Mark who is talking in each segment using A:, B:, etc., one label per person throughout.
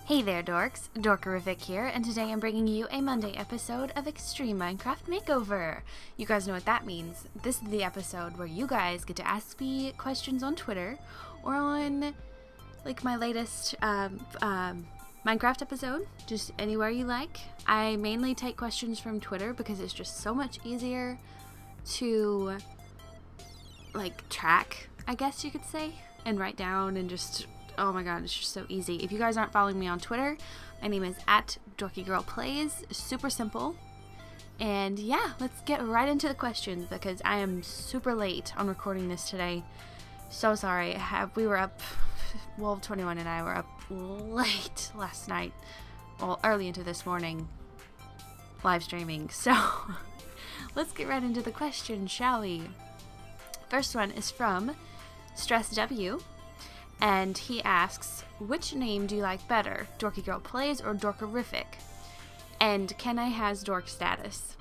A: Hey there dorks, Dorkerific here, and today I'm bringing you a Monday episode of Extreme Minecraft Makeover. You guys know what that means. This is the episode where you guys get to ask me questions on Twitter or on like my latest Minecraft episode, just anywhere you like. I mainly take questions from Twitter because it's just so much easier to like track, I guess you could say, and write down and just... Oh my god, it's just so easy. If you guys aren't following me on Twitter, my name is @DorkyGirlPlays. Super simple. And yeah, let's get right into the questions because I am super late on recording this today. So sorry. We were up, Wolf21 and I were up late last night. Well, early into this morning, live streaming. So let's get right into the questions, shall we? First one is from StressW. And he asks, which name do you like better, DorkyGirlPlays or Dorkerific? And can I has dork status?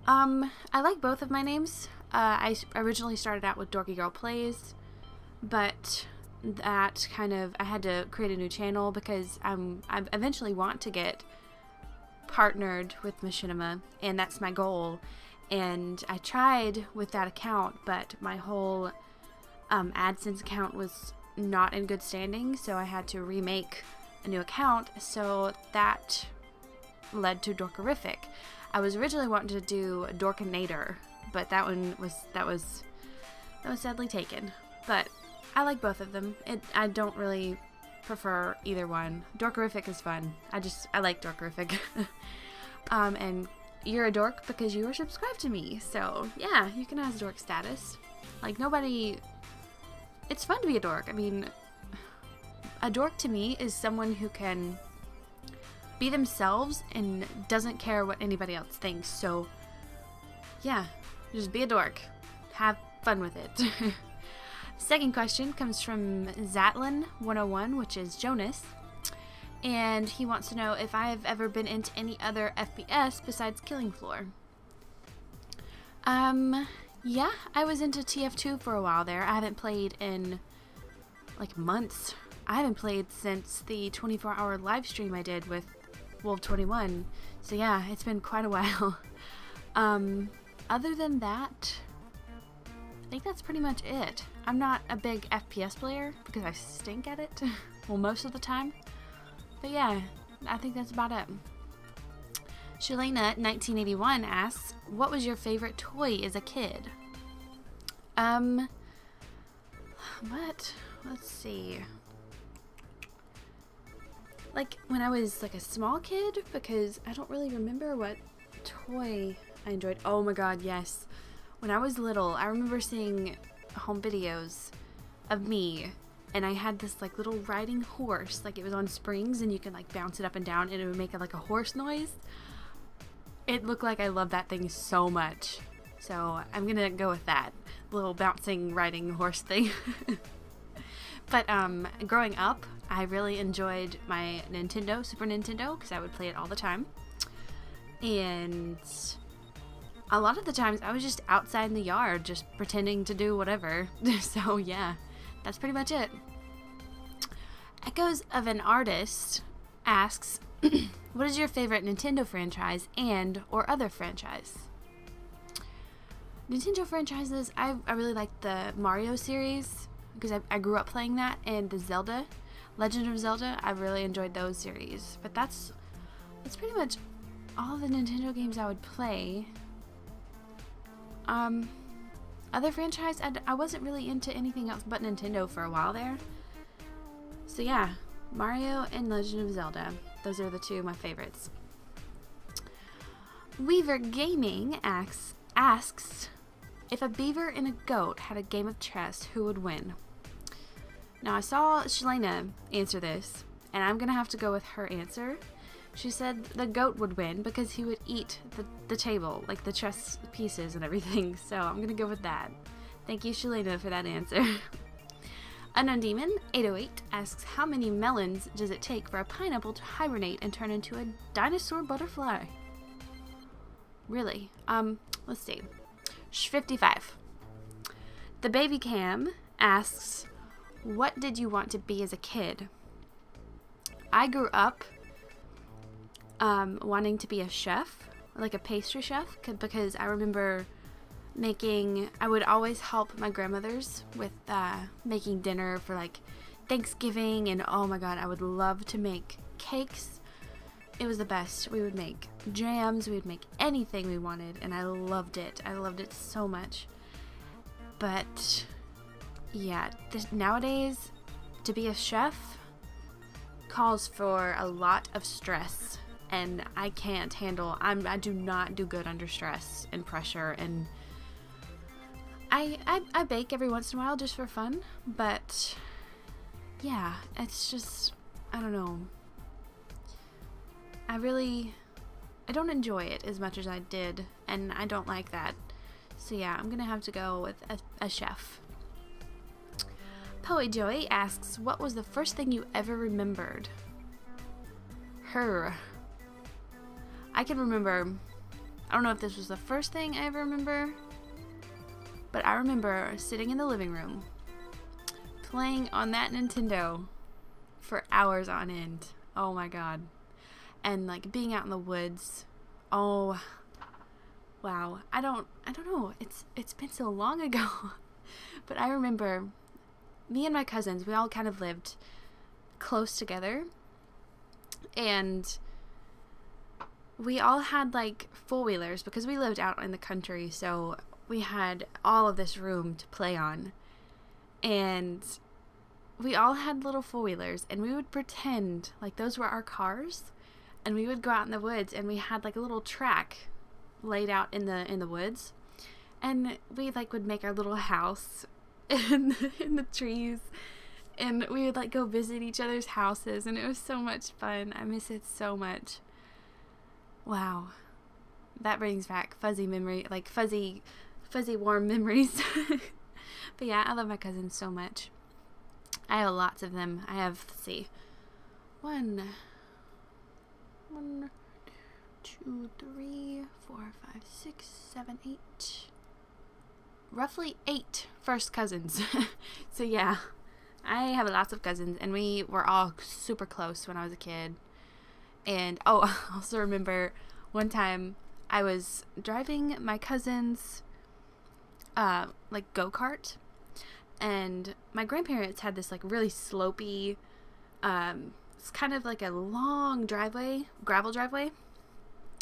A: I like both of my names. I originally started out with DorkyGirlPlays, but that kind of, I had to create a new channel because I eventually want to get partnered with Machinima, and that's my goal. And I tried with that account, but my whole AdSense account was not in good standing, so I had to remake a new account, so that led to Dorkerific. I was originally wanting to do Dorkinator, but that was sadly taken. But I like both of them. I don't really prefer either one. Dorkerific is fun. I like Dorkerific. And you're a dork because you were subscribed to me, so yeah, you can have dork status. Like, nobody... It's fun to be a dork. I mean, a dork to me is someone who can be themselves and doesn't care what anybody else thinks. So, yeah, just be a dork. Have fun with it. Second question comes from Zatlin101, which is Jonas. And he wants to know if I have ever been into any other FPS besides Killing Floor. Yeah, I was into TF2 for a while there. I haven't played in, like, months. I haven't played since the 24-hour live stream I did with Wolf21. So yeah, it's been quite a while. Other than that, I think that's pretty much it. I'm not a big FPS player because I stink at it. Well, most of the time. But yeah, I think that's about it. Shalena1981 asks, what was your favorite toy as a kid? Let's see. Like, when I was, like, a small kid, because I don't really remember what toy I enjoyed. Oh my god, yes. When I was little, I remember seeing home videos of me, and I had this, like, little riding horse. Like, it was on springs, and you could, like, bounce it up and down, and it would make, like, a horse noise. It looked like I loved that thing so much. So I'm gonna go with that little bouncing riding horse thing. But growing up, I really enjoyed my Super Nintendo, because I would play it all the time. And a lot of the times I was just outside in the yard just pretending to do whatever. So yeah, that's pretty much it. Echoes of an Artist asks, what is your favorite Nintendo franchise and or other franchise? Nintendo franchises, I really like the Mario series because I grew up playing that, and the Zelda, Legend of Zelda, I really enjoyed those series. But that's pretty much all the Nintendo games I would play. Other franchise, I wasn't really into anything else but Nintendo for a while there. So yeah, Mario and Legend of Zelda. Those are the two of my favorites. Weaver Gaming asks, if a beaver and a goat had a game of chess, who would win? Now, I saw Shalena answer this, and I'm going to have to go with her answer. She said the goat would win because he would eat the table, like the chess pieces and everything. So I'm going to go with that. Thank you, Shalena, for that answer. Unknown Demon 808 asks, how many melons does it take for a pineapple to hibernate and turn into a dinosaur-butterfly? Really? Let's see. 55. The Baby Cam asks, what did you want to be as a kid? I grew up wanting to be a chef, like a pastry chef, because I remember I would always help my grandmothers with making dinner for like Thanksgiving, and oh my god, I would love to make cakes. It was the best. We would make jams, we would make anything we wanted, and I loved it. I loved it so much. But yeah, nowadays to be a chef calls for a lot of stress, and I can't handle, I do not do good under stress and pressure, and I bake every once in a while just for fun, but yeah, it's just, I don't know. I don't enjoy it as much as I did, and I don't like that. So yeah, I'm gonna have to go with a chef. Poet Joey asks, what was the first thing you ever remembered? Her. I can remember, I don't know if this was the first thing I ever remember, but I remember sitting in the living room playing on that Nintendo for hours on end. Oh my god. And like being out in the woods. Oh wow. I don't know. It's been so long ago. But I remember me and my cousins, we all kind of lived close together, and we all had like four-wheelers because we lived out in the country, so we had all of this room to play on, and we all had little four-wheelers, and we would pretend like those were our cars, and we would go out in the woods, and we had like a little track laid out in the woods, and we like would make our little house in the trees, and we would like go visit each other's houses, and it was so much fun. I miss it so much. Wow, that brings back fuzzy memory, like fuzzy warm memories. But yeah, I love my cousins so much. I have lots of them. I have, let's see, one, 2, 3, 4, 5, 6, 7, 8, roughly 8 first cousins. So yeah, I have lots of cousins, and we were all super close when I was a kid. And oh, I also remember one time I was driving my cousin's like go-kart, and my grandparents had this like really slopey, it's kind of like a long driveway, gravel driveway,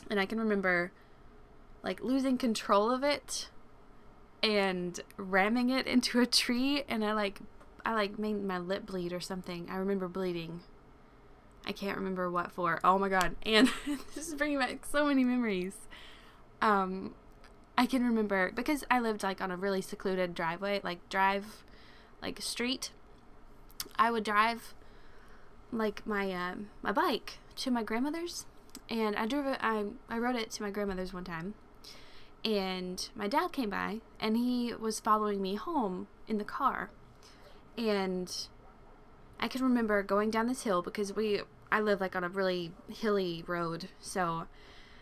A: and I can remember like losing control of it and ramming it into a tree, and I made my lip bleed or something. I remember bleeding. I can't remember what for. Oh my god. And this is bringing back so many memories. I can remember, because I lived like on a really secluded driveway, like street. I would drive like my my bike to my grandmother's, and I rode it to my grandmother's one time, and my dad came by, and he was following me home in the car, and I can remember going down this hill, because I live like on a really hilly road, so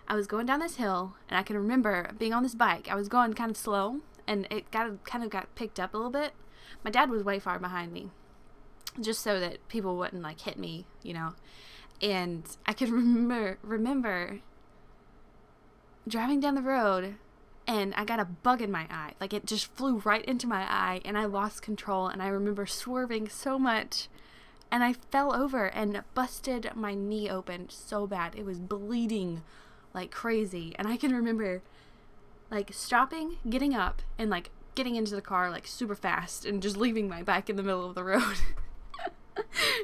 A: I was going down this hill, and I can remember being on this bike. I was going kind of slow, and it kind of got picked up a little bit. My dad was way far behind me, just so that people wouldn't like hit me, you know. And I can remember driving down the road, and I got a bug in my eye. Like, it just flew right into my eye, and I lost control, and I remember swerving so much, and I fell over and busted my knee open so bad. It was bleeding like crazy, and I can remember like stopping, getting up, and like getting into the car like super fast, and just leaving my bike in the middle of the road.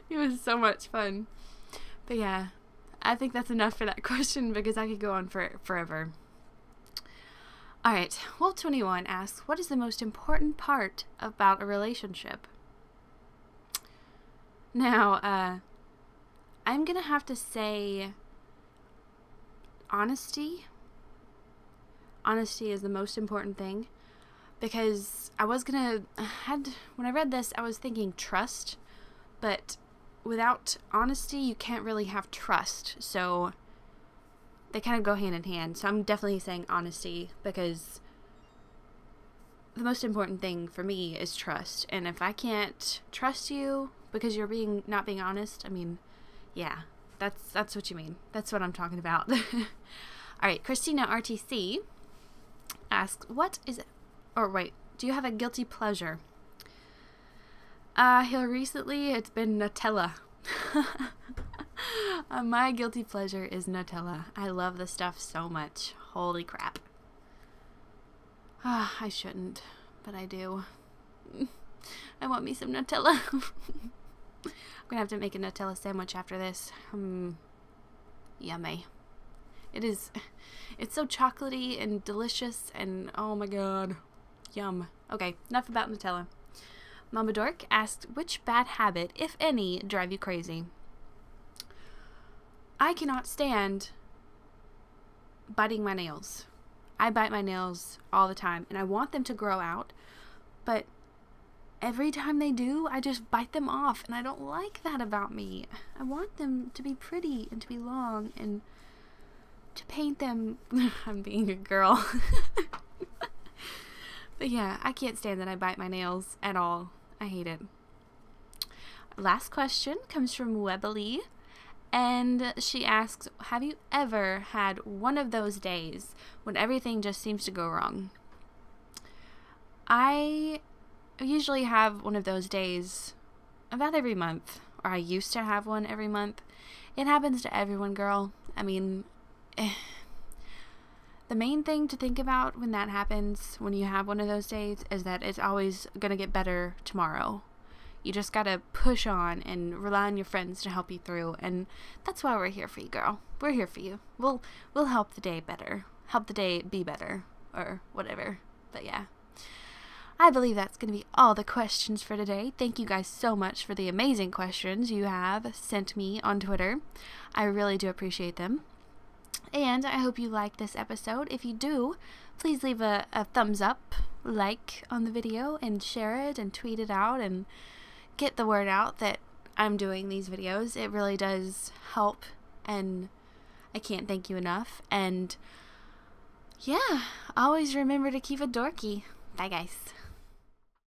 A: It was so much fun. But yeah, I think that's enough for that question, because I could go on for forever. Alright, Wolf21 asks, what is the most important part about a relationship? Now, I'm gonna have to say honesty. Honesty is the most important thing, because when I read this, I was thinking trust, but without honesty, you can't really have trust, so they kind of go hand in hand. So I'm definitely saying honesty, because the most important thing for me is trust, and if I can't trust you because you're not being honest, I mean, Yeah, that's what you mean. That's what I'm talking about. All right, Christina RTC asks, what is it? Or wait, do you have a guilty pleasure? Here recently, it's been Nutella. My guilty pleasure is Nutella. I love the stuff so much. Holy crap. I shouldn't, but I do. I want me some Nutella. I'm gonna have to make a Nutella sandwich after this. Yummy. It's so chocolatey and delicious, and oh my god. Yum. Okay, enough about Nutella. Mama Dork asked, which bad habit, if any, drive you crazy? I cannot stand biting my nails. I bite my nails all the time, and I want them to grow out, but every time they do, I just bite them off, and I don't like that about me. I want them to be pretty and to be long and to paint them. I'm being a girl. But yeah, I can't stand that I bite my nails at all. I hate it. Last question comes from Webbly, and she asks, have you ever had one of those days when everything just seems to go wrong? I usually have one of those days about every month, or I used to have one every month. It happens to everyone, girl. I mean, the main thing to think about when that happens, when you have one of those days, is that it's always gonna get better tomorrow. You just gotta push on and rely on your friends to help you through, and that's why we're here for you, girl. We're here for you. We'll help the day better. Help the day be better, or whatever. But yeah. I believe that's going to be all the questions for today. Thank you guys so much for the amazing questions you have sent me on Twitter. I really do appreciate them. And I hope you liked this episode. If you do, please leave a thumbs up, like on the video, and share it and tweet it out and get the word out that I'm doing these videos. It really does help, and I can't thank you enough. And yeah, always remember to keep it dorky. Bye guys.